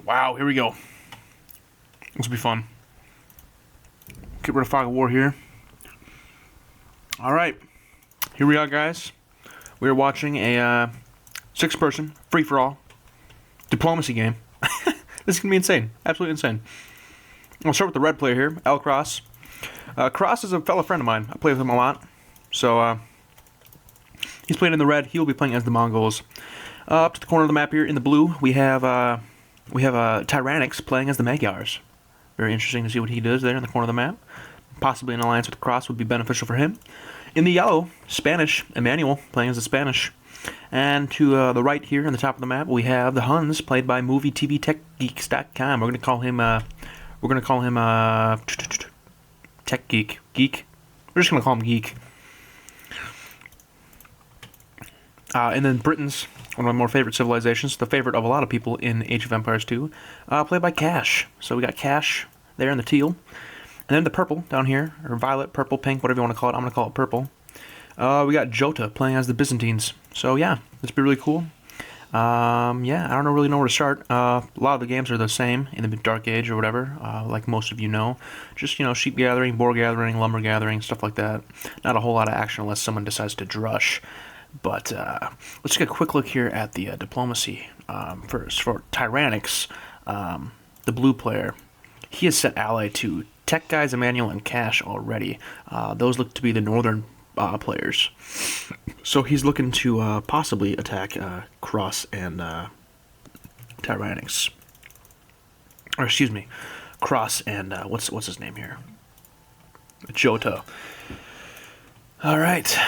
Wow, here we go. This will be fun. Get rid of Fog of War here. Alright. Here we are, guys. We are watching a 6-person, free-for-all, diplomacy game. This is going to be insane. Absolutely insane. I'll start with the red player here, L. Cross. Cross is a fellow friend of mine. I play with him a lot. So, he's playing in the red. He will be playing as the Mongols. Up to the corner of the map here in the blue, we have Tyrannix playing as the Magyars. Very interesting to see what he does there in the corner of the map. Possibly an alliance with Cross would be beneficial for him. In the yellow, Spanish, Emmanuel playing as the Spanish. And to the right here in the top of the map, we have the Huns played by MovieTVTechGeeks.com. We're gonna call him Tech Geek. Geek. We're just gonna call him Geek. And then Britain's one of my more favorite civilizations, the favorite of a lot of people in Age of Empires 2, played by Cash. So we got Cash there in the teal. And then the purple down here, or violet, purple, pink, whatever you want to call it. I'm going to call it purple. We got Jota playing as the Byzantines. So yeah, this will be really cool. Yeah, I don't really know where to start. A lot of the games are the same in the Dark Age or whatever, like most of you know. Just, sheep gathering, boar gathering, lumber gathering, stuff like that. Not a whole lot of action unless someone decides to drush. But let's take a quick look here at the diplomacy first. For Tyrannix, the blue player, he is set ally to Tech Guys, Emmanuel, and Cash already. Those look to be the northern players. So he's looking to possibly attack Cross and Tyrannix. Or excuse me, Cross and what's his name here? Jota. All right.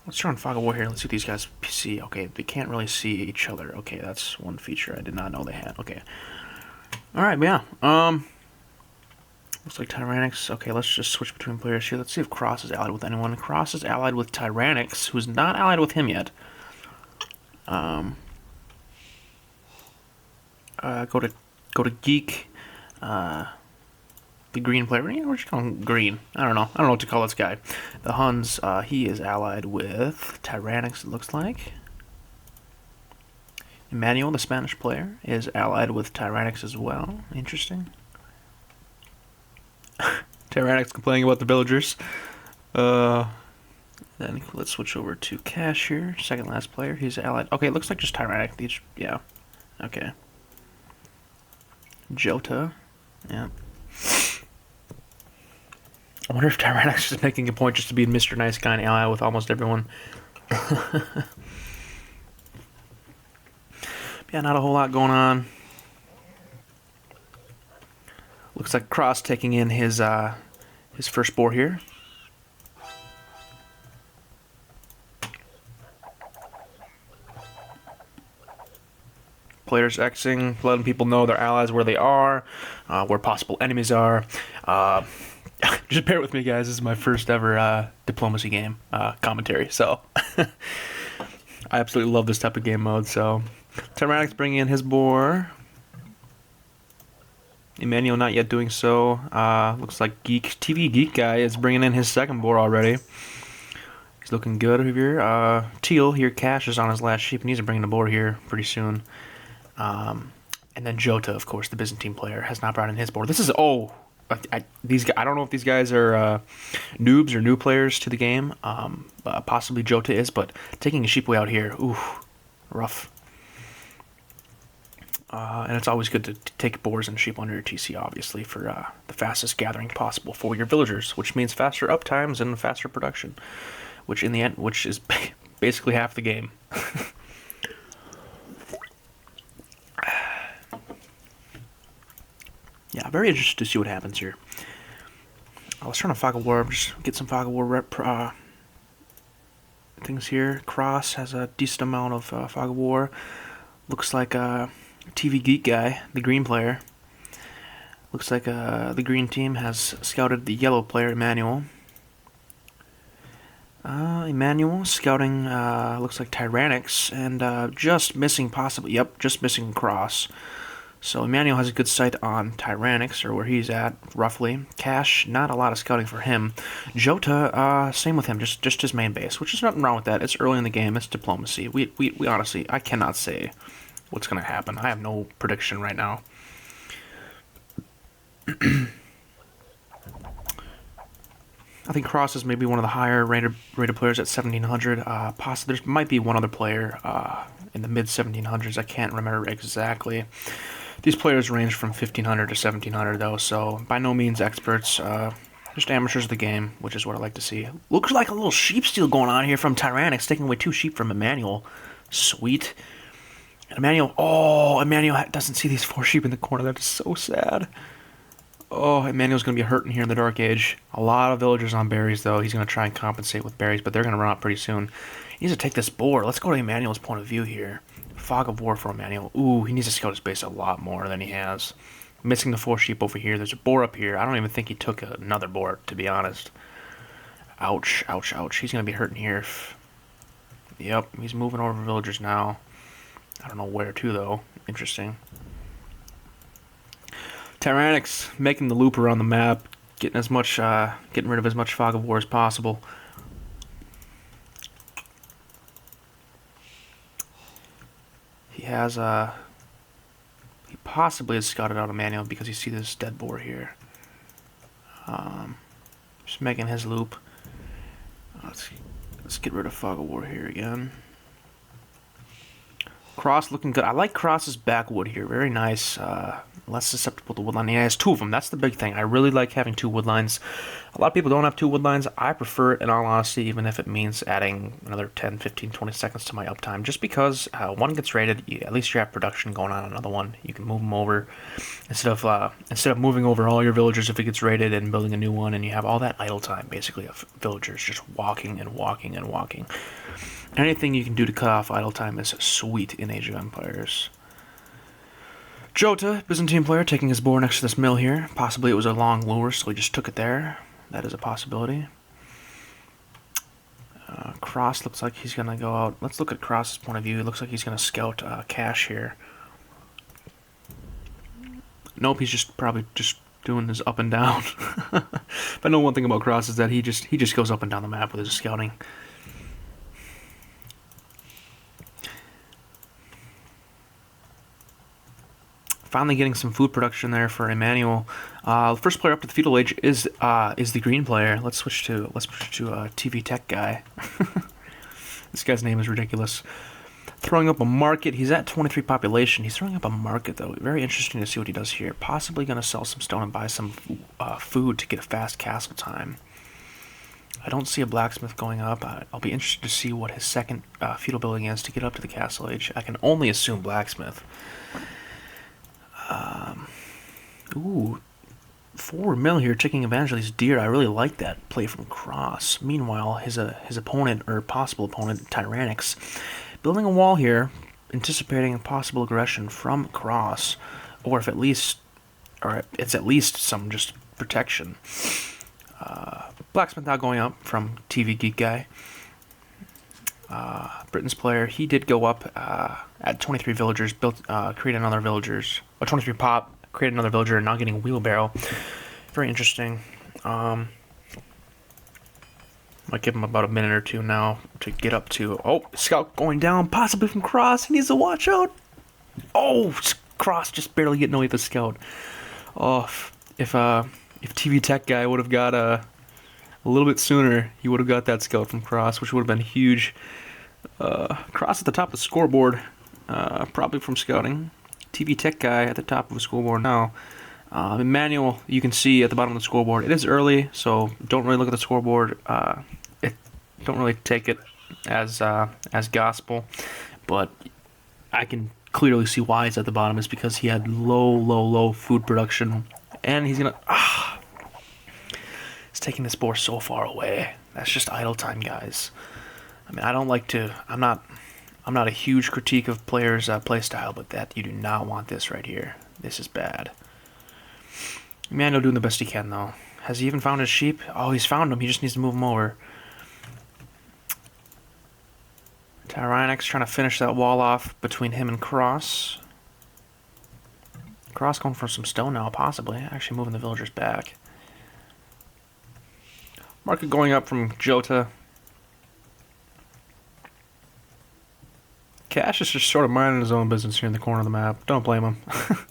Let's turn on Fog of War here. Let's see what these guys see. Okay, they can't really see each other. Okay, that's one feature I did not know they had. Okay. Alright, yeah. Looks like Tyrannix. Okay, let's just switch between players here. Let's see if Cross is allied with anyone. Cross is allied with Tyrannix, who's not allied with him yet. Go to Geek. The green player. We're just calling him Green. I don't know what to call this guy. The Huns, he is allied with Tyrannix, it looks like. Emmanuel, the Spanish player, is allied with Tyrannix as well. Interesting. Tyrannix complaining about the villagers. Then let's switch over to Cash here. Second last player. He's allied. Okay, it looks like just Tyrannix. Yeah. Okay. Jota. Yeah. I wonder if Tyrannix is making a point just to be Mr. Nice Guy and ally with almost everyone. Yeah, not a whole lot going on. Looks like Cross taking in his first boar here. Players Xing, letting people know their allies where they are, where possible enemies are. Just bear with me, guys. This is my first ever diplomacy game commentary, so I absolutely love this type of game mode. So Tyrannix bringing in his boar. Emmanuel not yet doing so. Looks like TV Geek Guy is bringing in his second boar already. He's looking good over here. Teal here, Cash is on his last sheep, and he's bringing a boar here pretty soon. And then Jota, of course, the Byzantine player, has not brought in his boar. This is these guys, I don't know if these guys are noobs or new players to the game. Possibly Jota is, but taking a sheep way out here, ooh, rough. And it's always good to take boars and sheep under your TC, obviously, for the fastest gathering possible for your villagers, which means faster uptimes and faster production, which in the end, which is basically half the game. Yeah, very interested to see what happens here. Let's turn on Fog of War. Just get some Fog of War rep things here. Cross has a decent amount of Fog of War. Looks like TV Geek Guy, the green player. Looks like the green team has scouted the yellow player, Emmanuel. Emmanuel scouting, looks like Tyrannix, and just missing just missing Cross. So Emmanuel has a good sight on Tyrannix, or where he's at, roughly. Cash, not a lot of scouting for him. Jota, same with him, just his main base, which is nothing wrong with that. It's early in the game, it's diplomacy. We honestly, I cannot say what's going to happen. I have no prediction right now. I think Cross is maybe one of the higher rated players at 1,700. Possibly there might be one other player in the mid 1,700s. I can't remember exactly. These players range from 1,500 to 1,700 though, so by no means experts. Just amateurs of the game, which is what I like to see. Looks like a little sheep steal going on here from Tyrannix, taking away 2 sheep from Emmanuel. Sweet. Emmanuel, oh, Emmanuel doesn't see these 4 sheep in the corner. That is so sad. Oh, Emmanuel's going to be hurting here in the Dark Age. A lot of villagers on berries, though. He's going to try and compensate with berries, but they're going to run out pretty soon. He needs to take this boar. Let's go to Emmanuel's point of view here. Fog of War for Emmanuel. Ooh, he needs to scout his base a lot more than he has. Missing the 4 sheep over here. There's a boar up here. I don't even think he took another boar, to be honest. Ouch, ouch, ouch. He's going to be hurting here. Yep, he's moving over villagers now. I don't know where to, though. Interesting. Tyrannix making the loop around the map, getting rid of as much Fog of War as possible. He has he possibly has scouted out Emmanuel because you see this dead boar here. Just making his loop. Let's get rid of Fog of War here again. Cross looking good. I like Cross's backwood here. Very nice. Less susceptible to woodline. He has 2 of them. That's the big thing. I really like having 2 woodlines. A lot of people don't have 2 woodlines. I prefer it, in all honesty, even if it means adding another 10, 15, 20 seconds to my uptime. Just because one gets raided, at least you have production going on another one. You can move them over. Instead of moving over all your villagers if it gets raided and building a new one, and you have all that idle time, basically, of villagers just walking and walking and walking. Anything you can do to cut off idle time is sweet in Age of Empires. Jota, Byzantine player, taking his boar next to this mill here. Possibly it was a long lure, so he just took it there. That is a possibility. Cross looks like he's going to go out. Let's look at Cross's point of view. It looks like he's going to scout Cash here. Nope, he's probably just doing his up and down. But I know one thing about Cross is that he just goes up and down the map with his scouting. Finally getting some food production there for Emmanuel. The first player up to the feudal age is the green player. Let's switch to TV Tech guy. This guy's name is ridiculous. Throwing up a market. He's at 23 population. He's throwing up a market though. Very interesting to see what he does here. Possibly going to sell some stone and buy some food to get a fast castle time. I don't see a blacksmith going up. I'll be interested to see what his second feudal building is to get up to the castle age. I can only assume blacksmith. Ooh, 4 mil here, taking advantage of these deer. I really like that play from Cross. Meanwhile, his opponent, or possible opponent, Tyrannix, building a wall here, anticipating a possible aggression from Cross, or it's at least some just protection. Blacksmith now going up from TV Geek Guy. Britain's player, he did go up at 23 villagers, create another villagers, or 23 pop, create another villager, and now getting a wheelbarrow. Very interesting. Might give him about a minute or two now to get up to. Oh, scout going down, possibly from Cross. He needs to watch out. Oh, Cross just barely getting away with the scout. Oh, if TV Tech guy would have got a little bit sooner, he would have got that scout from Cross, which would have been huge. Cross at the top of the scoreboard, probably from scouting. TV Tech guy at the top of the scoreboard now. Emmanuel, you can see at the bottom of the scoreboard. It is early, so don't really look at the scoreboard. Don't really take it as gospel, but I can clearly see why it's at the bottom. Is because he had low food production, and he's gonna. He's taking this boar so far away. That's just idle time, guys. I mean, I don't like to. I'm not a huge critique of players' play style, but that you do not want this right here. This is bad. Emmanuel doing the best he can, though. Has he even found his sheep? Oh, he's found them. He just needs to move them over. Tyrannix trying to finish that wall off between him and Cross. Cross going for some stone now, possibly. Actually moving the villagers back. Market going up from Jota. Cash is just sort of minding his own business here in the corner of the map. Don't blame him.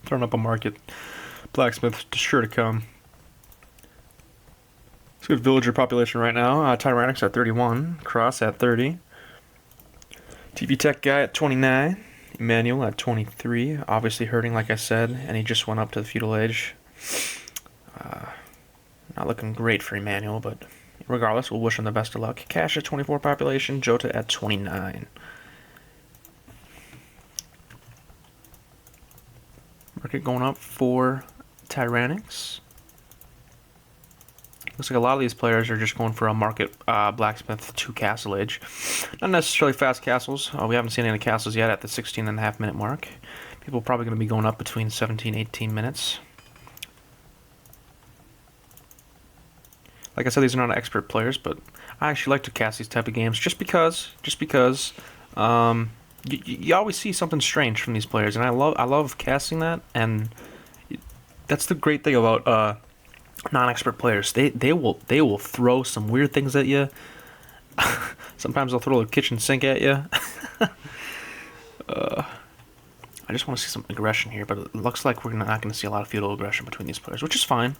Throwing up a market. Blacksmith sure to come. It's a good villager population right now. Tyrannics at 31. Cross at 30. TV Tech guy at 29. Emmanuel at 23. Obviously hurting, like I said, and he just went up to the feudal age. Not looking great for Emmanuel, but regardless, we'll wish him the best of luck. Cash at 24 population. Jota at 29. Market going up for Tyrannics. Looks like a lot of these players are just going for a market blacksmith to castle age. Not necessarily fast castles. We haven't seen any castles yet at the 16.5 minute mark. People are probably going to be going up between 17 and 18 minutes. Like I said, these are not expert players, but I actually like to cast these type of games just because you always see something strange from these players, and I love casting that, and that's the great thing about non-expert players. They will throw some weird things at you. Sometimes they'll throw a kitchen sink at you. I just want to see some aggression here, but it looks like we're not going to see a lot of feudal aggression between these players, which is fine.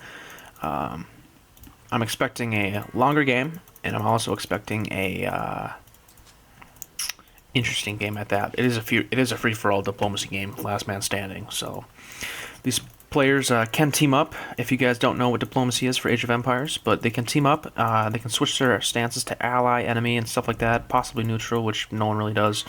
I'm expecting a longer game, and I'm also expecting a interesting game at that. It is a free-for-all diplomacy game, last man standing. So these players can team up. If you guys don't know what diplomacy is for Age of Empires, but they can team up. They can switch their stances to ally, enemy, and stuff like that. Possibly neutral, which no one really does.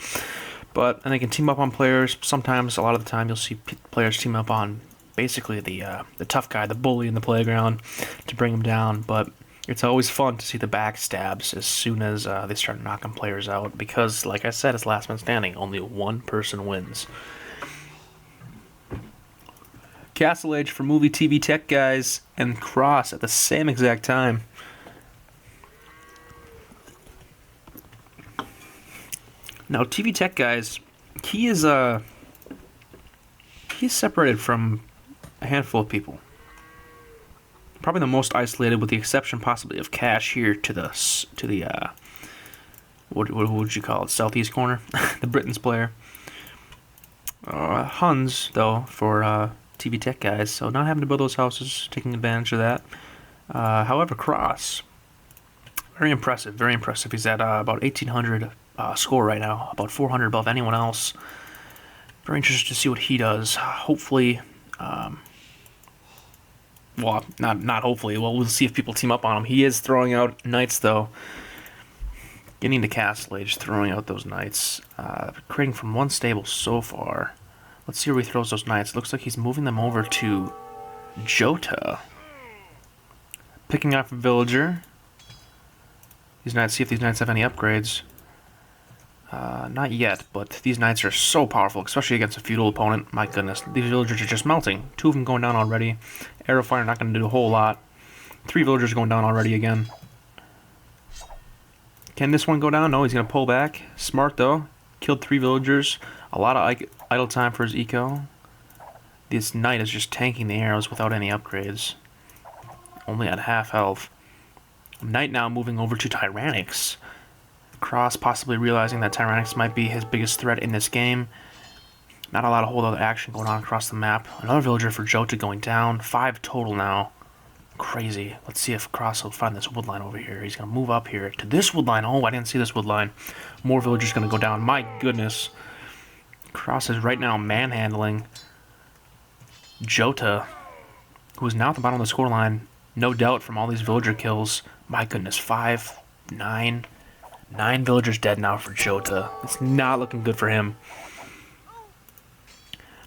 And they can team up on players. Sometimes, a lot of the time, you'll see players team up on basically the tough guy, the bully in the playground, to bring him down. But it's always fun to see the backstabs as soon as they start knocking players out, because, like I said, it's last man standing. Only one person wins. Castle Age for Movie TV Tech guys and Cross at the same exact time. Now, TV Tech guys, he is separated from a handful of people. Probably the most isolated, with the exception possibly of Cash here to the what would you call it? Southeast corner, the Britons player. Huns though for TV Tech guys, so not having to build those houses, taking advantage of that. However, Cross, very impressive, very impressive. He's at about 1,800 score right now, about 400 above anyone else. Very interested to see what he does. Hopefully. Well, not hopefully. Well, we'll see if people team up on him. He is throwing out knights, though. Getting to Castle Age, throwing out those knights. Creating from one stable so far. Let's see where he throws those knights. Looks like he's moving them over to Jota. Picking up a villager. These knights, see if these knights have any upgrades. Not yet, but these knights are so powerful, especially against a feudal opponent. My goodness, these villagers are just melting. 2 of them going down already. Arrow fire not going to do a whole lot. 3 villagers going down already again. Can this one go down? No, he's going to pull back. Smart, though. Killed 3 villagers. A lot of idle time for his eco. This knight is just tanking the arrows without any upgrades. Only at half health. Knight now moving over to Tyrannics. Cross possibly realizing that Tyrannics might be his biggest threat in this game. Not a lot of holdout action going on across the map. Another villager for Jota going down. 5 total now. Crazy. Let's see if Cross will find this woodline over here. He's going to move up here to this woodline. Oh, I didn't see this woodline. More villagers going to go down. My goodness. Cross is right now manhandling Jota, who is now at the bottom of the scoreline. No doubt from all these villager kills. My goodness. 5, 9... 9 villagers dead now for Jota. It's not looking good for him.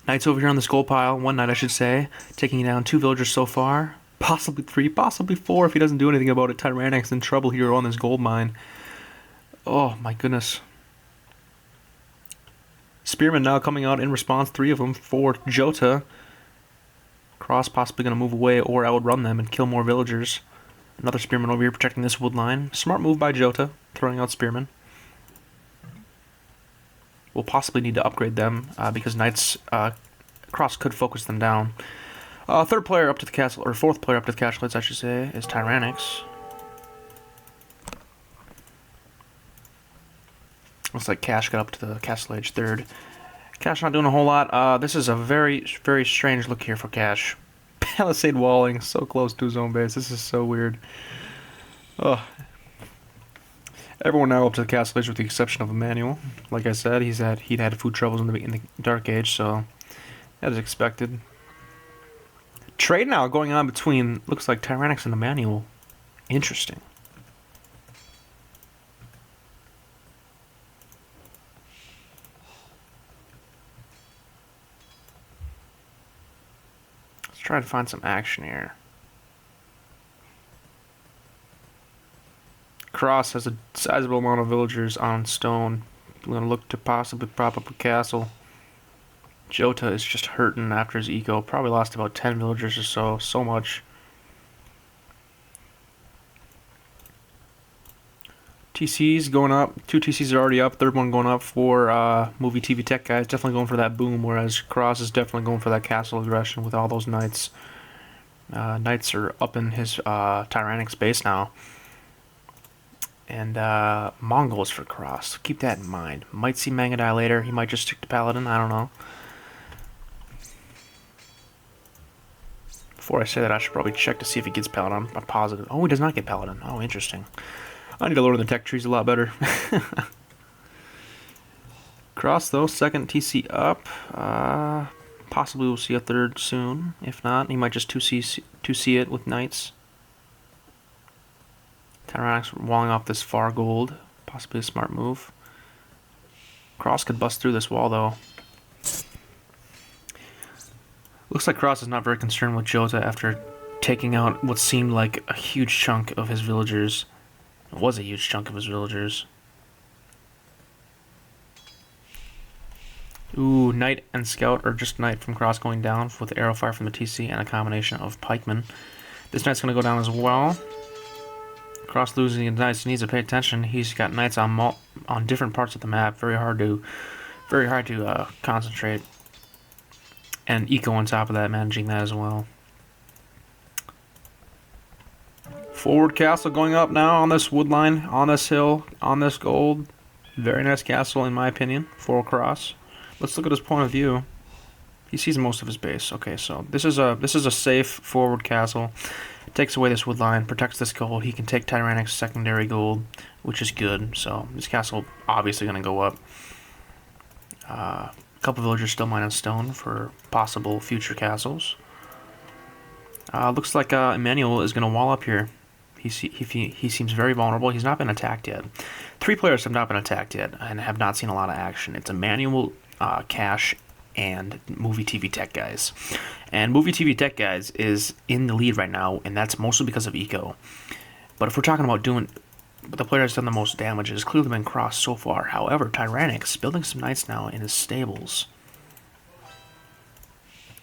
Knights over here on this gold pile. 1 knight, I should say. Taking down 2 villagers so far. Possibly 3, possibly 4 if he doesn't do anything about it. Tyrannics in trouble here on this gold mine. Oh, my goodness. Spearmen now coming out in response. 3 of them for Jota. Cross possibly going to move away or outrun them and kill more villagers. Another spearman over here protecting this wood line. Smart move by Jota, throwing out spearmen. We'll possibly need to upgrade them because knights Cross could focus them down. 3rd player up to the castle, or 4th player up to the castle, I should say, is Tyrannics. Looks like Cash got up to the Castle Age 3rd. Cash not doing a whole lot. This is a very, very strange look here for Cash. Palisade walling so close to his own base. This is so weird. Ugh. Everyone now up to the Castle Age with the exception of Emmanuel. Like I said, he'd had food troubles in the Dark Age, so that is expected. Trade now going on between, looks like Tyrannix and Emmanuel. Interesting. Let's try to find some action here. Cross has a sizable amount of villagers on stone. We're going to look to possibly prop up a castle. Jota is just hurting after his eco. Probably lost about 10 villagers or so. So much. TCs going up. 2 TCs are already up. Third one going up for movie TV tech guys. Definitely going for that boom, whereas Cross is definitely going for that castle aggression with all those knights. Knights are up in his Tyrannix base now. And Mongols for Cross. Keep that in mind. Might see Mangadai later. He might just stick to Paladin. I don't know. Before I say that, I should probably check to see if he gets Paladin. I'm positive. Oh, he does not get Paladin. Oh, interesting. I need to learn the tech trees a lot better. Cross, though. Second TC up. Possibly we'll see a third soon. If not, he might just 2C it with Knights. Tyrannix walling off this far gold. Possibly a smart move. Cross could bust through this wall, though. Looks like Cross is not very concerned with Jota after taking out what seemed like a huge chunk of his villagers. It was a huge chunk of his villagers. Ooh, Knight and Scout, or just Knight from Cross going down with arrow fire from the TC and a combination of pikemen. This Knight's going to go down as well. Cross losing his Knights, he needs to pay attention. He's got Knights on different parts of the map. Very hard to concentrate. And Eco on top of that, managing that as well. Forward castle going up now on this wood line, on this hill, on this gold. Very nice castle in my opinion for Cross. Let's look at his point of view. He sees most of his base. Okay, so this is a safe forward castle. Takes away this wood line, protects this gold. He can take Tyrannix secondary gold, which is good. So this castle obviously going to go up. A couple villagers still mining stone for possible future castles. Looks like Emmanuel is going to wall up here. He seems very vulnerable. He's not been attacked yet. 3 players have not been attacked yet and have not seen a lot of action. It's Emmanuel, Cash, and Movie TV Tech Guys. And Movie TV Tech Guys is in the lead right now, and that's mostly because of Eco. But if we're talking about doing the player that's done the most damage, has clearly been Cross so far. However, Tyrannix building some Knights now in his stables.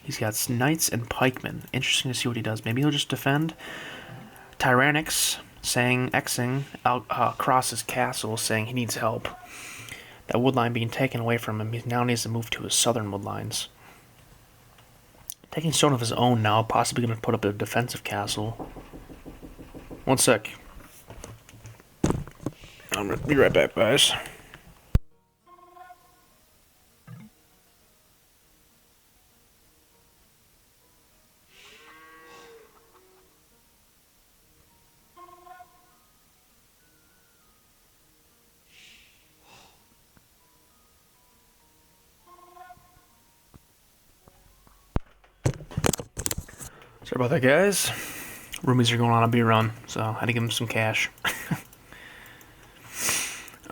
He's got Knights and Pikemen. Interesting to see what he does. Maybe he'll just defend. Tyrannix Xing out Cross's castle, saying he needs help. That woodline being taken away from him, he now needs to move to his southern woodlines. Taking stone of his own now, possibly going to put up a defensive castle. One sec. I'm going to be right back, guys. Sorry about that, guys. Roomies are going on a beer run, so I had to give them some cash.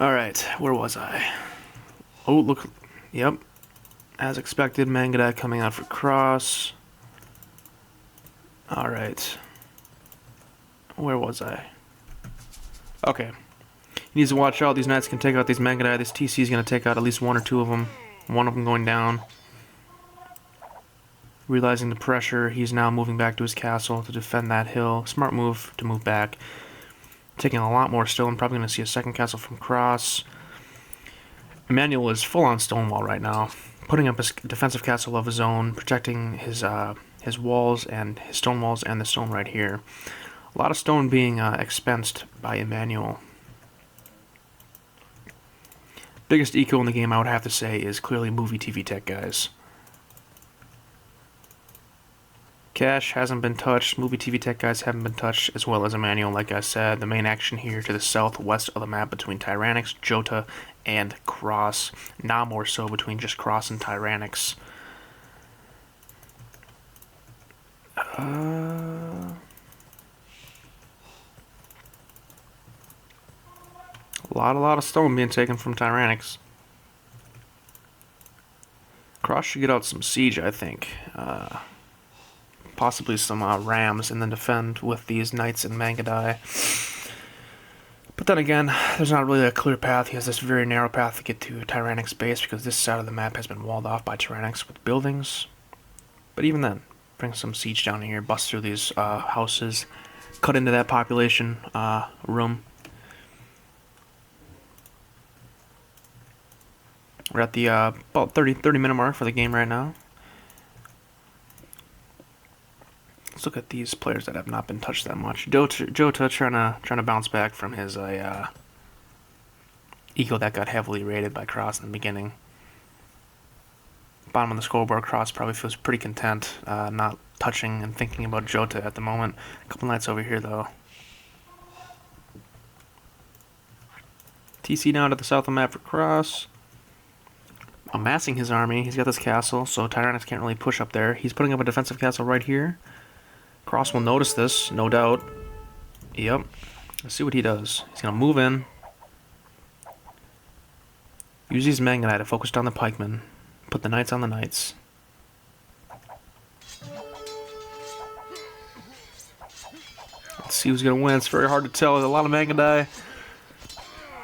Alright, where was I? Oh, look. Yep. As expected, Mangadai coming out for Cross. Alright. Where was I? Okay. He needs to watch out. These Knights can take out these Mangadai. This TC is going to take out at least 1 or 2 of them. One of them going down. Realizing the pressure, he's now moving back to his castle to defend that hill. Smart move to move back. Taking a lot more still. I'm probably going to see a second castle from Cross. Emmanuel is full on Stonewall right now. Putting up a defensive castle of his own. Protecting his walls and his stone walls and the stone right here. A lot of stone being expensed by Emmanuel. Biggest eco in the game, I would have to say, is clearly Movie TV Tech Guys. Cash hasn't been touched, Movie TV Tech Guys haven't been touched, as well as Emmanuel, like I said. The main action here to the southwest of the map between Tyrannix, Jota, and Cross. Now more so between just Cross and Tyrannix. A lot of stone being taken from Tyrannix. Cross should get out some siege, I think. Possibly some rams, and then defend with these knights and Mangadai. But then again, there's not really a clear path. He has this very narrow path to get to Tyrannix base because this side of the map has been walled off by Tyrannix with buildings. But even then, bring some siege down here, bust through these houses, cut into that population room. We're at the about 30 minute mark for the game right now. Let's look at these players that have not been touched that much. Jota trying to bounce back from his eco that got heavily raided by Cross in the beginning. Bottom of the scoreboard, Cross probably feels pretty content, not touching and thinking about Jota at the moment. A couple knights over here though. TC down to the south of the map for Cross. Amassing his army. He's got this castle, so Tyrannix can't really push up there. He's putting up a defensive castle right here. Cross will notice this, no doubt. Yep. Let's see what he does. He's going to move in. Use his Manganite to focus down the pikemen. Put the knights on the knights. Let's see who's going to win. It's very hard to tell. There's a lot of Manganite.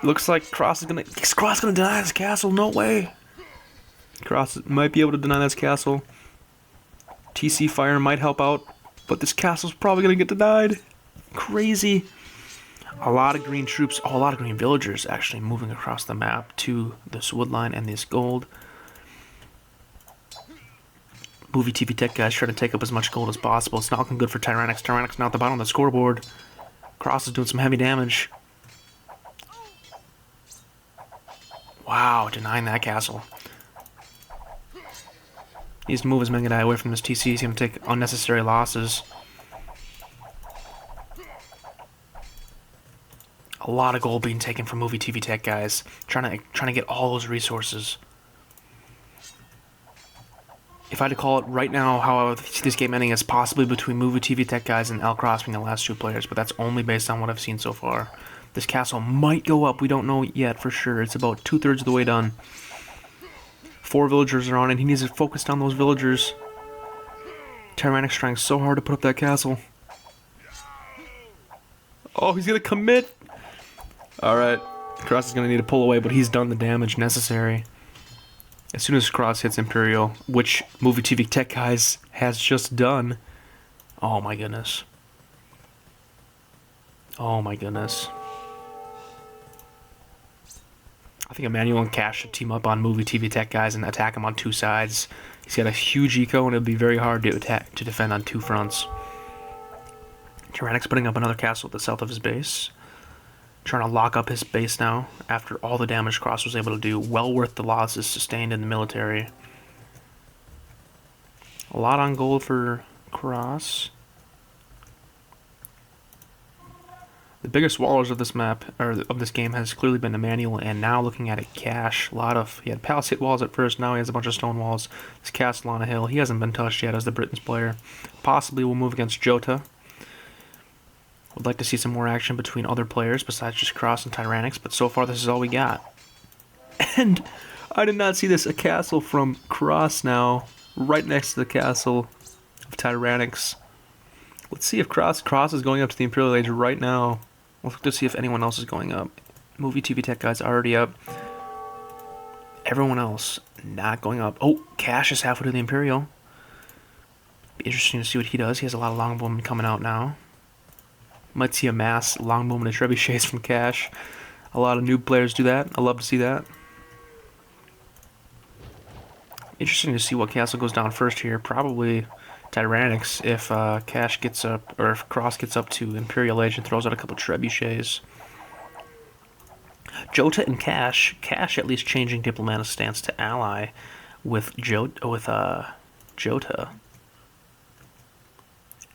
Looks like Cross is going to deny this castle. No way. Cross might be able to deny this castle. TC fire might help out, but this castle's probably going to get denied. Crazy. A lot of green troops, a lot of green villagers actually moving across the map to this wood line and this gold. Movie TV Tech Guys trying to take up as much gold as possible. It's not looking good for Tyrannix. Tyrannix now at the bottom of the scoreboard. Cross is doing some heavy damage. Wow, denying that castle. He needs to move his Mangadai away from this TC. He's going to take unnecessary losses. A lot of gold being taken from Movie TV Tech Guys. Trying to get all those resources. If I had to call it right now, how I would see this game ending is possibly between Movie TV Tech Guys and L Cross being the last two players, but that's only based on what I've seen so far. This castle might go up. We don't know yet for sure. It's about 2/3 of the way done. 4 villagers are on it. He needs to focus on those villagers. Tyrannix trying so hard to put up that castle. Oh, he's going to commit. Alright. Cross is going to need to pull away, but he's done the damage necessary. As soon as Cross hits Imperial, which Movie TV Tech Guys has just done. Oh my goodness. Oh my goodness. I think Emmanuel and Cash should team up on Movie TV Tech Guys and attack him on 2 sides. He's got a huge eco and it'll be very hard to defend on 2 fronts. Tyrannix putting up another castle at the south of his base. Trying to lock up his base now after all the damage Cross was able to do. Well worth the losses sustained in the military. A lot on gold for Cross. The biggest wallers of this map, or of this game, has clearly been Emmanuel, and now looking at it, Cash. He had palisade walls at first, now he has a bunch of stone walls. This castle on a hill, he hasn't been touched yet as the Britons player. Possibly will move against Jota. Would like to see some more action between other players besides just Cross and Tyrannix, but so far this is all we got. And I did not see this, a castle from Cross now, right next to the castle of Tyrannix. Let's see if Cross is going up to the Imperial Age right now. We'll look to see if anyone else is going up. Movie TV Tech Guys already up. Everyone else not going up. Oh, Cash is halfway to the Imperial. Be interesting to see what he does. He has a lot of longbowmen coming out now. Might see a mass longbowmen and trebuchets from Cash. A lot of new players do that. I love to see that. Interesting to see what castle goes down first here. Probably Tyrannix if Cash gets up, or if Cross gets up to Imperial Age and throws out a couple trebuchets. Jota and Cash. Cash at least changing Diplomata's stance to ally with Jota.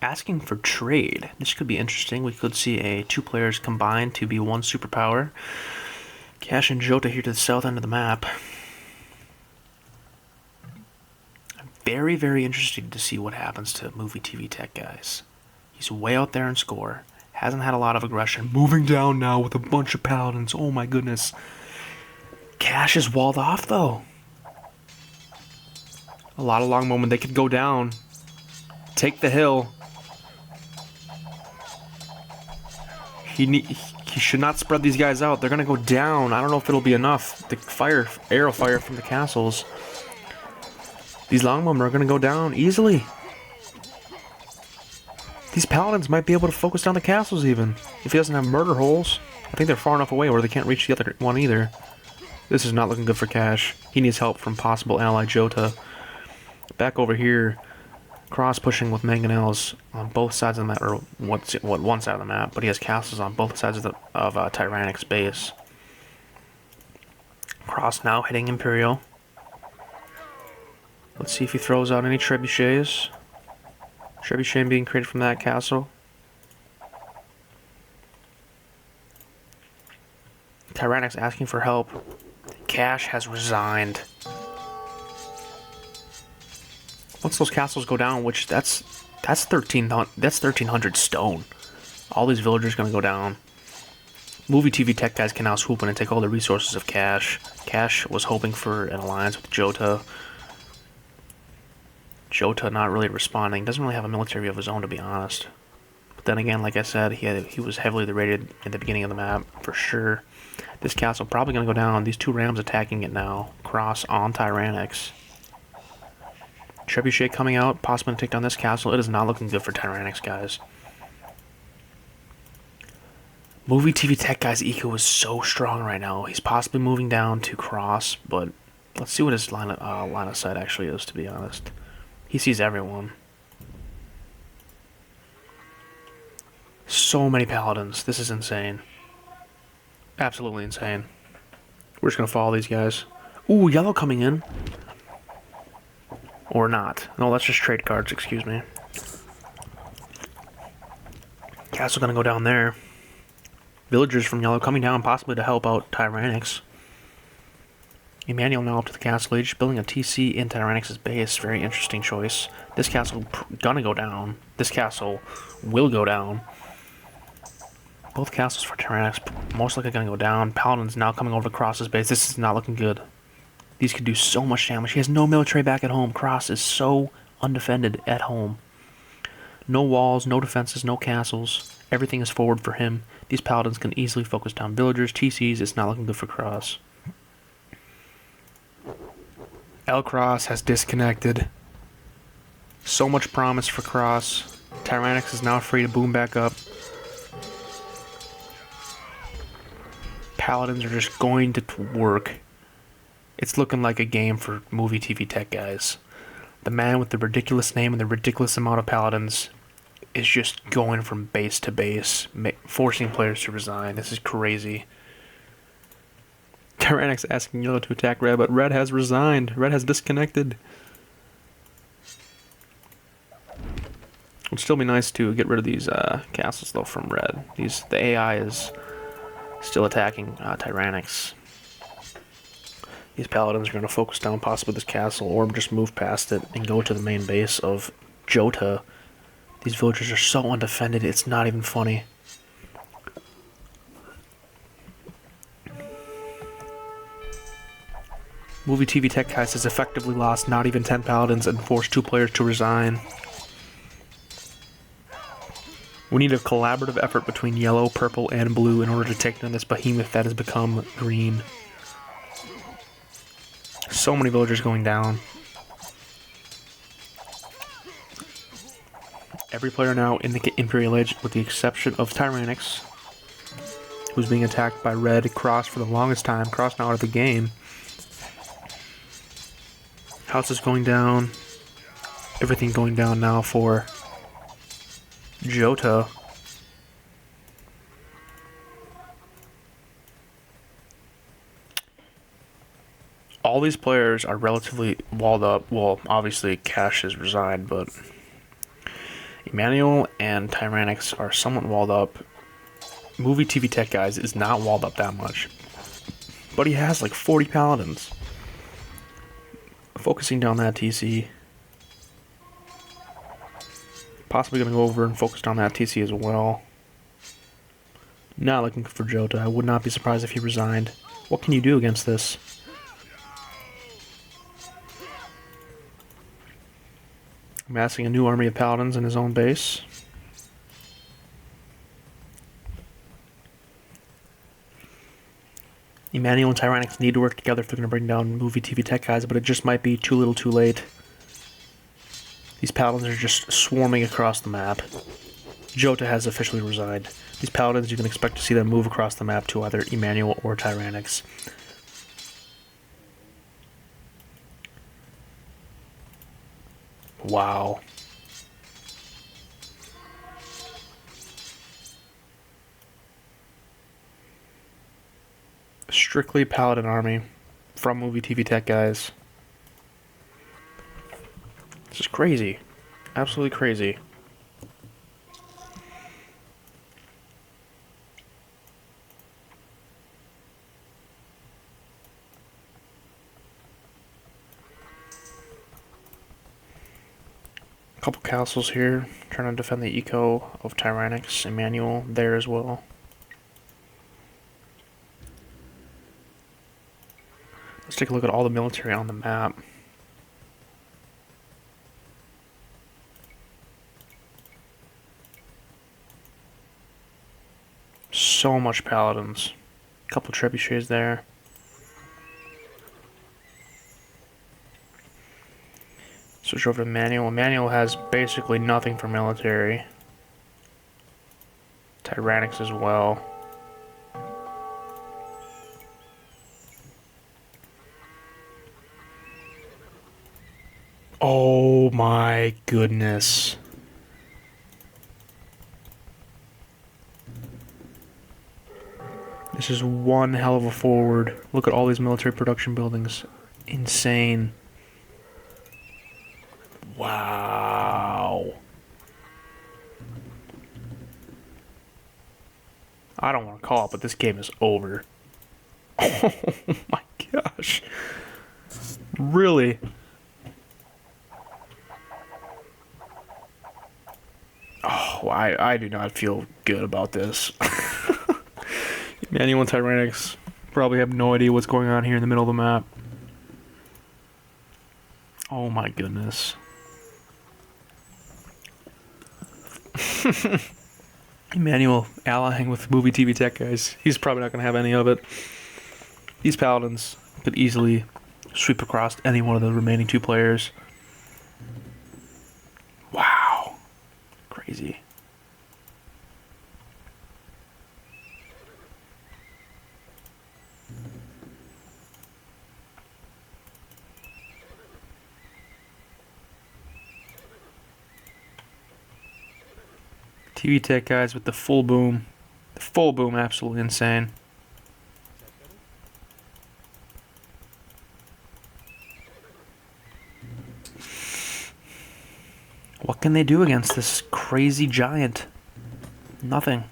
Asking for trade. This could be interesting. We could see a 2 players combined to be 1 superpower. Cash and Jota here to the south end of the map. I'm very, very interested to see what happens to Movie TV Tech, guys. He's way out there in score. Hasn't had a lot of aggression. Moving down now with a bunch of Paladins. Oh my goodness. Cash is walled off, though. A lot of long moment. They could go down. Take the hill. He should not spread these guys out. They're going to go down. I don't know if it'll be enough. The arrow fire from the castles. These longbowmen are going to go down easily. These paladins might be able to focus down the castles even. If he doesn't have murder holes. I think they're far enough away where they can't reach the other one either. This is not looking good for Cash. He needs help from possible ally Jota. Back over here. Cross pushing with mangonels on both sides of the map, or one side of the map, but he has castles on both sides of Tyrannic's base. Cross now hitting Imperial. Let's see if he throws out any trebuchets. Trebuchet being created from that castle. Tyrannic's asking for help. Cash has resigned. Once those castles go down, which that's 1300 stone. All these villagers gonna go down. Movie TV Tech guys can now swoop in and take all the resources of Cash. Cash was hoping for an alliance with Jota. Jota not really responding. Doesn't really have a military of his own, to be honest. But then again, like I said, he was heavily rated at the beginning of the map for sure. This castle probably gonna go down. These 2 rams attacking it now. Cross on Tyrannics. Trebuchet coming out, possibly to take down this castle. It is not looking good for Tyrannics, guys. Movie TV Tech guy's eco is so strong right now. He's possibly moving down to cross, but let's see what his line of sight actually is, to be honest. He sees everyone. So many paladins. This is insane. Absolutely insane. We're just going to follow these guys. Ooh, yellow coming in. Or not. No, that's just trade cards, excuse me. Castle gonna go down there. Villagers from yellow coming down, possibly to help out Tyrannics. Emmanuel now up to the castle age, building a TC in Tyrannics' base. Very interesting choice. This castle gonna go down. This castle will go down. Both castles for Tyrannics most likely gonna go down. Paladins now coming over to Cross's base. This is not looking good. These could do so much damage. He has no military back at home. Cross is so undefended at home. No walls, no defenses, no castles. Everything is forward for him. These paladins can easily focus down villagers, TCs. It's not looking good for Cross. L Cross has disconnected. So much promise for Cross. Tyrannics is now free to boom back up. Paladins are just going to work. It's looking like a game for Movie TV Tech guys. The man with the ridiculous name and the ridiculous amount of paladins is just going from base to base, forcing players to resign. This is crazy. Tyrannic's asking yellow to attack red, but red has resigned. Red has disconnected. It would still be nice to get rid of these castles though from red. The AI is still attacking Tyrannics. These paladins are going to focus down possibly this castle or just move past it and go to the main base of Jota. These villagers are so undefended, it's not even funny. Movie TV Tech guys has effectively lost not even 10 paladins and forced 2 players to resign. We need a collaborative effort between yellow, purple, and blue in order to take down this behemoth that has become green. So many villagers going down. Every player now in the Imperial Age, with the exception of Tyrannics, who's being attacked by red. Cross for the longest time. Cross now out of the game. House is going down. Everything going down now for Jota. all these players are relatively walled up. Well, obviously Cash is resigned, but Emmanuel and Tyrannix are somewhat walled up. Movie TV Tech Guys is not walled up that much, but he has like 40 Paladins. Focusing down that TC. Possibly going to go over and focus down that TC as well. Not looking for Jota. I would not be surprised if he resigned. What can you do against this? Amassing a new army of Paladins in his own base. Emmanuel and Tyrannix need to work together if they're going to bring down Movie TV Tech Guys, but it just might be too little too late. These Paladins are just swarming across the map. Jota has officially resigned. These Paladins, you can expect to see them move across the map to either Emmanuel or Tyrannix. Wow. Strictly Paladin army from Movie TV Tech Guys. This is crazy. Absolutely crazy. A couple castles here, trying to defend the eco of Tyrannix. Emmanuel there as well. Let's take a look at all the military on the map. So much Paladins. A couple trebuchets there. Switch over to Emmanuel. Emmanuel has basically nothing for military. Tyrannix as well. Oh my goodness. This is one hell of a forward. Look at all these military production buildings. Insane. Wow. I don't want to call it, but this game is over. Oh my gosh. Really? Oh, I do not feel good about this. Emmanuel and Tyrannix probably have no idea what's going on here in the middle of the map. Oh my goodness. Emmanuel allying with Movie TV Tech Guys. He's probably not going to have any of it. These Paladins could easily sweep across any one of the remaining two players. Wow. Crazy. TV Tech Guys with the full boom. The full boom, absolutely insane. What can they do against this crazy giant? Nothing.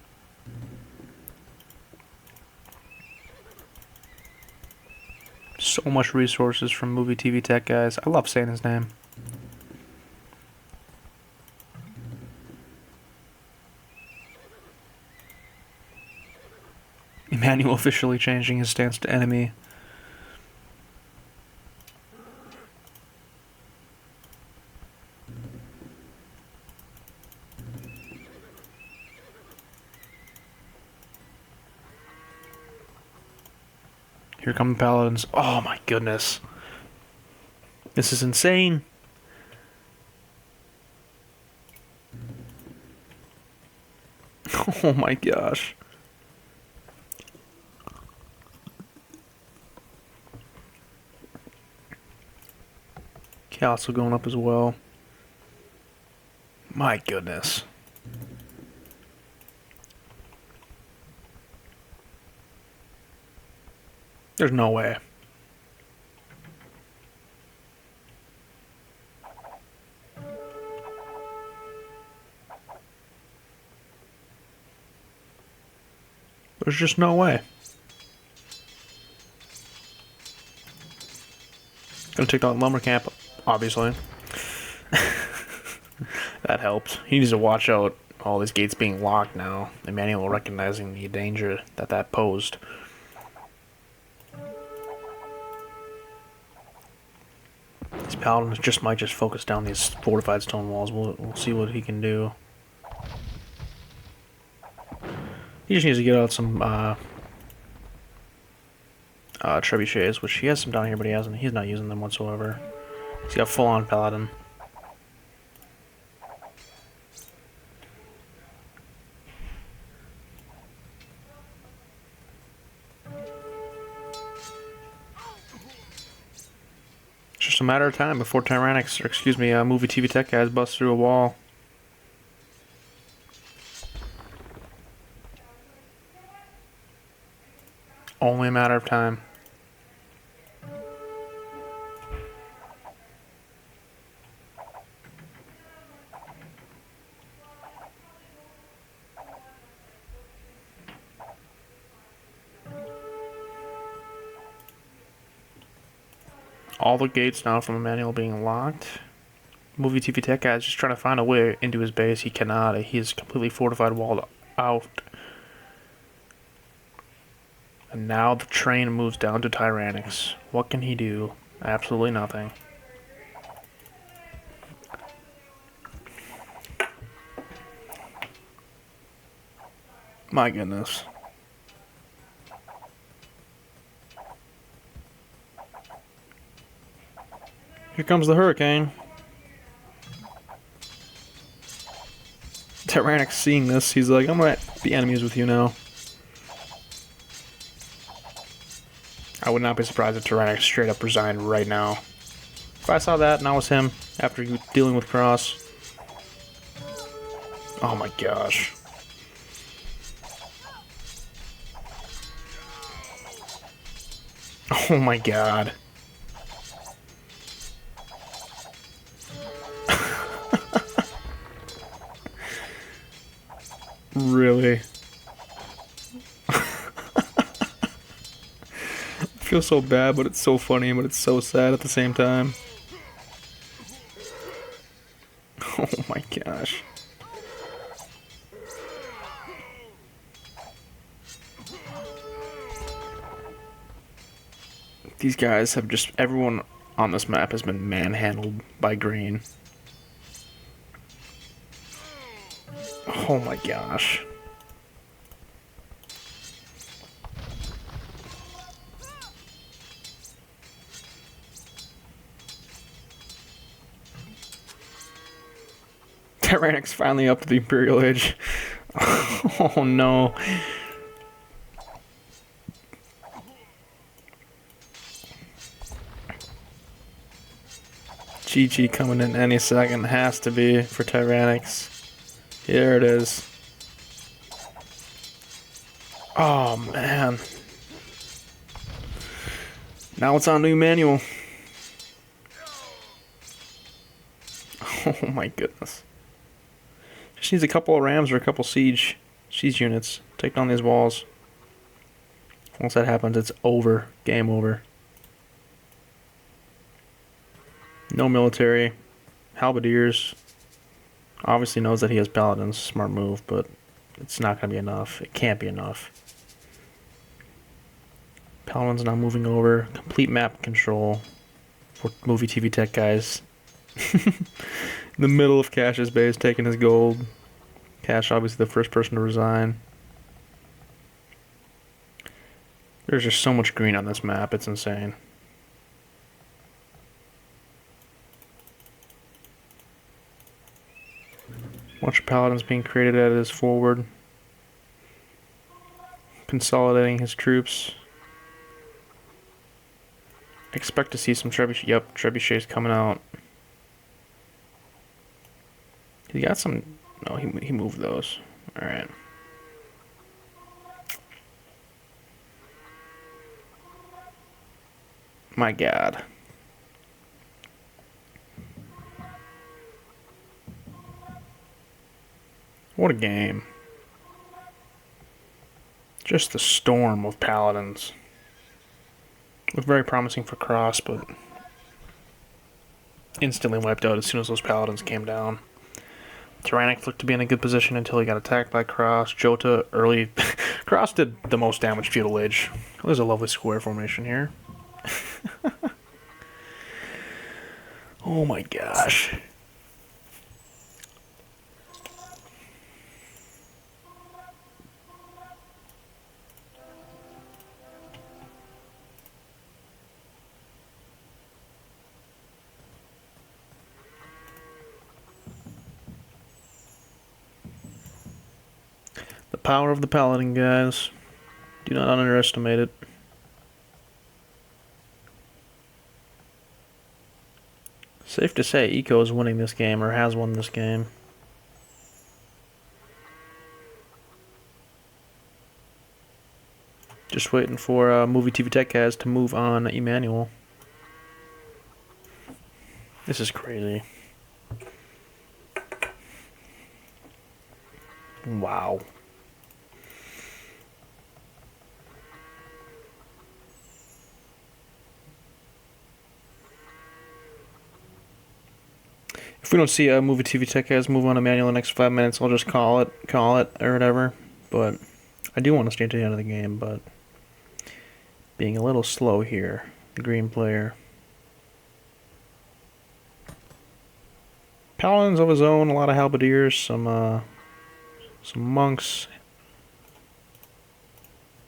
So much resources from Movie TV Tech Guys. I love saying his name. Emmanuel officially changing his stance to enemy. Here come the Paladins. Oh my goodness. This is insane. Oh my gosh. Castle going up as well. My goodness. There's no way. There's just no way. Gonna take down lumber camp, obviously. That helps. He needs to watch out all these gates being locked now. Emmanuel recognizing the danger that posed. These paladins might just focus down these fortified stone walls. We'll see what he can do. He just needs to get out some trebuchets, which he has some down here, but he's not using them whatsoever. He's got full-on paladin. It's just a matter of time before Tyrannics, or excuse me, movie TV tech guys bust through a wall. Only a matter of time. All the gates now from Emmanuel being locked. Movie TV tech guy is just trying to find a way into his base. He cannot. He is completely fortified, walled out. And now the train moves down to Tyrannics. What can he do? Absolutely nothing. My goodness. Here comes the hurricane. Tyrannics seeing this, he's like, I'm gonna be enemies with you now. I would not be surprised if Tyrannics straight up resigned right now. If I saw that and I was him, after dealing with Cross. Oh my gosh. Oh my god. Really? I feel so bad, but it's so funny, but it's so sad at the same time. Oh my gosh. These guys have just... Everyone on this map has been manhandled by green. Oh my gosh. Tyrannics finally up to the Imperial Age. Oh no. GG coming in any second. Has to be for Tyrannics. Here it is. Oh man. Now it's on to Emmanuel. Oh my goodness. Just needs a couple of rams or a couple siege units. Take down these walls. Once that happens, it's over. Game over. No military. Halberdiers. Obviously knows that he has Paladins. Smart move, but it's not going to be enough. It can't be enough. Paladins now moving over. Complete map control for movie TV tech guys. In the middle of Cash's base, taking his gold. Cash, obviously the first person to resign. There's just so much green on this map, it's insane. Bunch of paladins being created at his forward. Consolidating his troops. Expect to see some trebuchet. Yep, trebuchets coming out. He got some... No, he moved those. Alright. My god. What a game. Just the storm of Paladins. Looked very promising for Cross, but instantly wiped out as soon as those Paladins came down. Tyrannic looked to be in a good position until he got attacked by Cross. Jota early. Cross did the most damage Feudal Age. There's a lovely square formation here. Oh my gosh. The power of the Paladin, guys. Do not underestimate it. Safe to say, Eco is winning this game, or has won this game. Just waiting for Movie TV Tech guys to move on Emmanuel. This is crazy. Wow. If we don't see a Movie TV Tech guys move on Emmanuel in the next 5 minutes, I'll just call it, or whatever. But I do want to stay to the end of the game, but being a little slow here, the green player. Paladins of his own, a lot of halberdiers, some monks,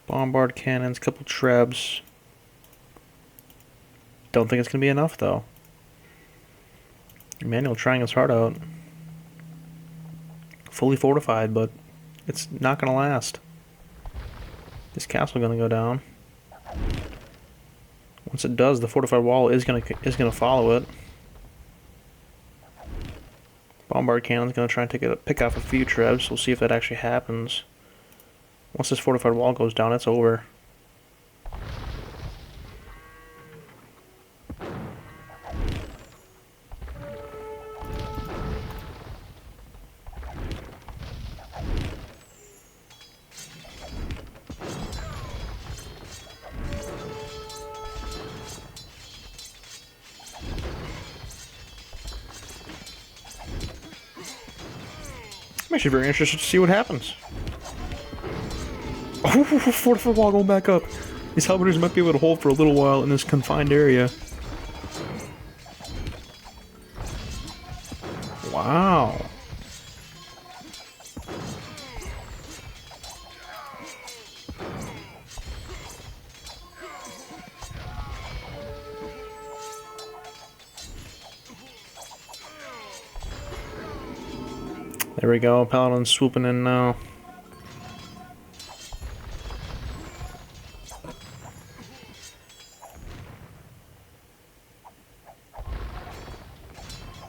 bombard cannons, couple trebs. Don't think it's gonna be enough though. Emmanuel trying his heart out. Fully fortified, but it's not gonna last. This castle gonna go down. Once it does, the fortified wall is gonna follow it. Bombard cannon's gonna try and pick off a few trebs. We'll see if that actually happens. Once this fortified wall goes down, it's over. I'm actually very interested to see what happens. Oh, fortified wall going back up. These halberdiers might be able to hold for a little while in this confined area. Wow. There we go, Paladin swooping in now.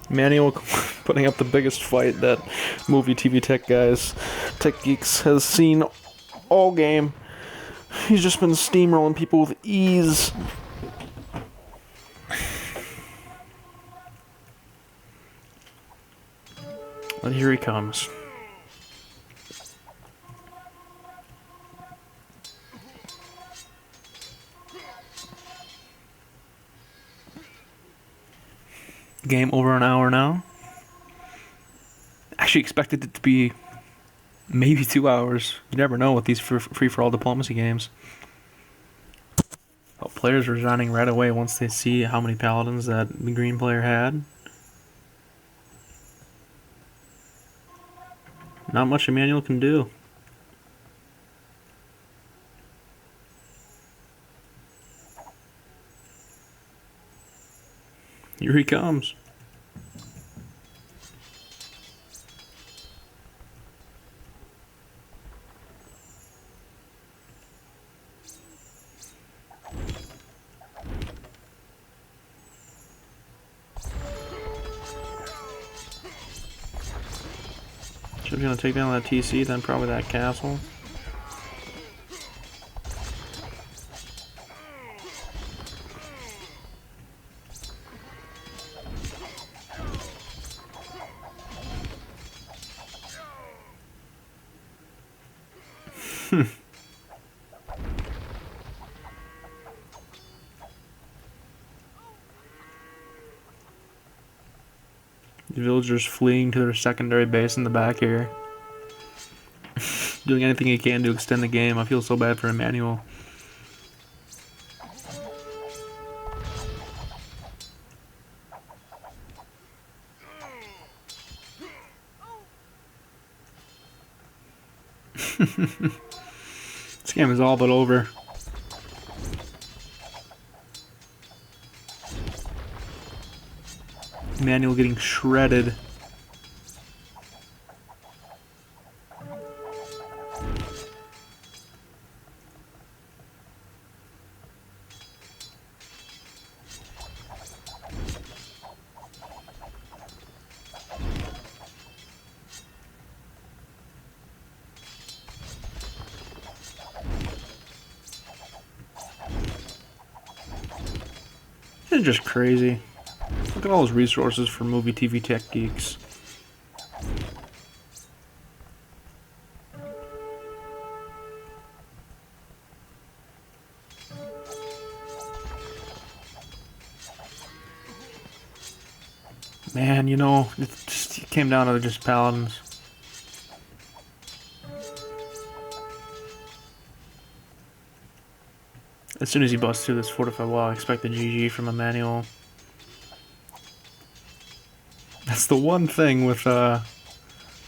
Emmanuel putting up the biggest fight that Movie TV Tech guys, Tech Geeks, has seen all game. He's just been steamrolling people with ease. And here he comes. Game over an hour now. Actually expected it to be maybe 2 hours. You never know with these free-for-all diplomacy games. But players are resigning right away once they see how many paladins that the green player had. Not much Emmanuel can do. Here he comes. She's gonna take down that TC, then probably that castle. The villagers fleeing to their secondary base in the back here. Doing anything he can to extend the game. I feel so bad for Emmanuel. This game is all but over. Emmanuel getting shredded. This is just crazy. Look at all those resources for movie TV tech geeks. Man, you know, it came down to just Paladins. As soon as he busts through this fortified wall, I expect the GG from Emmanuel. That's the one thing with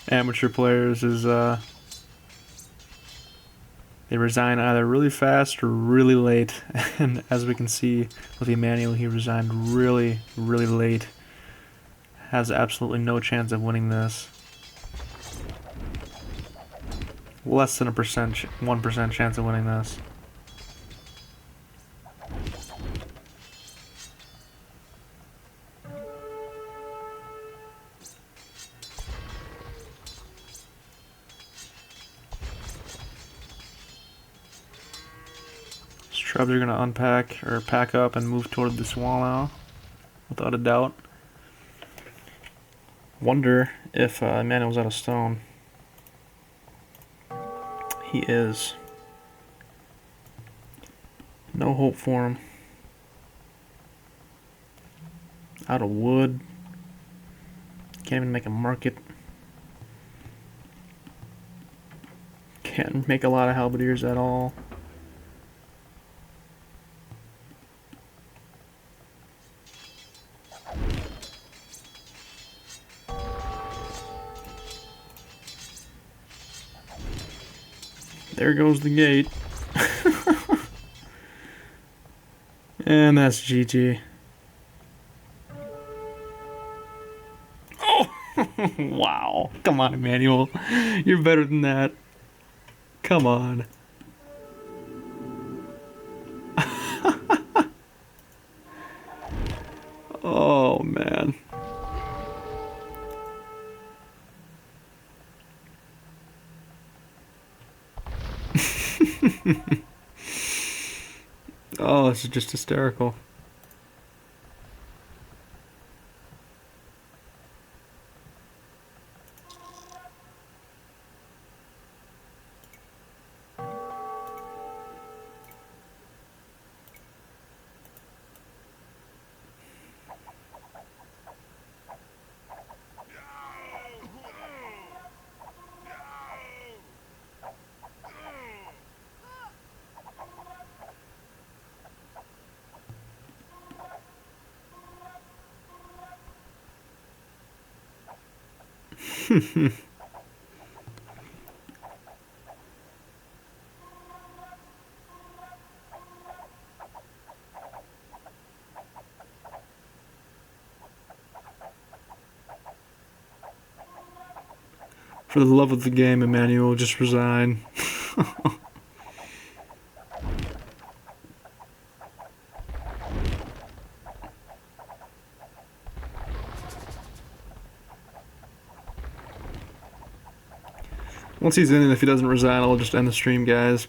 amateur players is they resign either really fast or really late. And as we can see with Emmanuel, he resigned really, really late. Has absolutely no chance of winning this. Less than 1% chance of winning this. Shrubs are gonna unpack or pack up and move toward this wall now, without a doubt. Wonder if Emmanuel's out of stone. He is. No hope for him. Out of wood. Can't even make a market. Can't make a lot of halberdiers at all. There goes the gate. And that's GG. Oh! Wow. Come on, Emmanuel. You're better than that. Come on. Oh, man. Oh, this is just hysterical. For the love of the game, Emmanuel, just resign. Once he's in, and if he doesn't resign, I'll just end the stream, guys.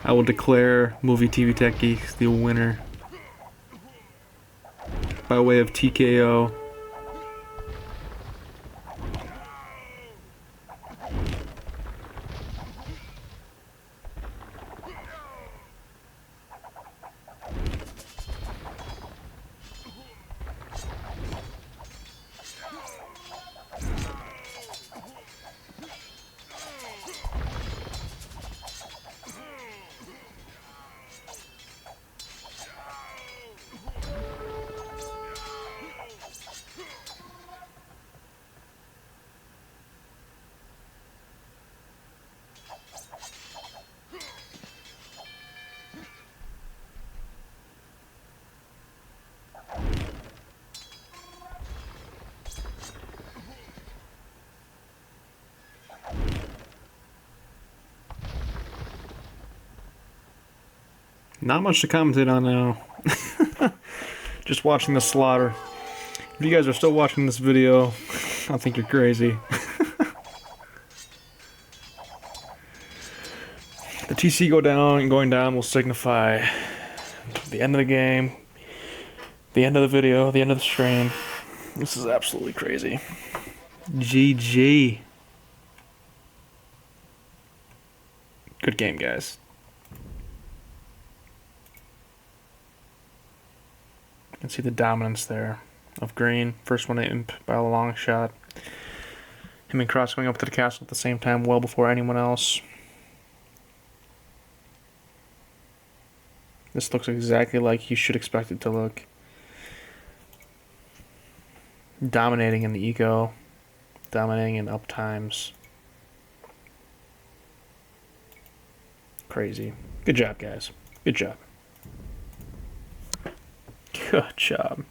I will declare Movie TV Tech Geeks the winner by way of TKO. Not much to commentate on now. Just watching the slaughter. If you guys are still watching this video, I think you're crazy. The TC going down will signify the end of the game, the end of the video, the end of the stream. This is absolutely crazy. GG. Good game, guys. You can see the dominance there of green. First one to imp by a long shot. Him and Cross going up to the castle at the same time, well before anyone else. This looks exactly like you should expect it to look. Dominating in the eco. Dominating in up times. Crazy. Good job, guys. Good job. Good job.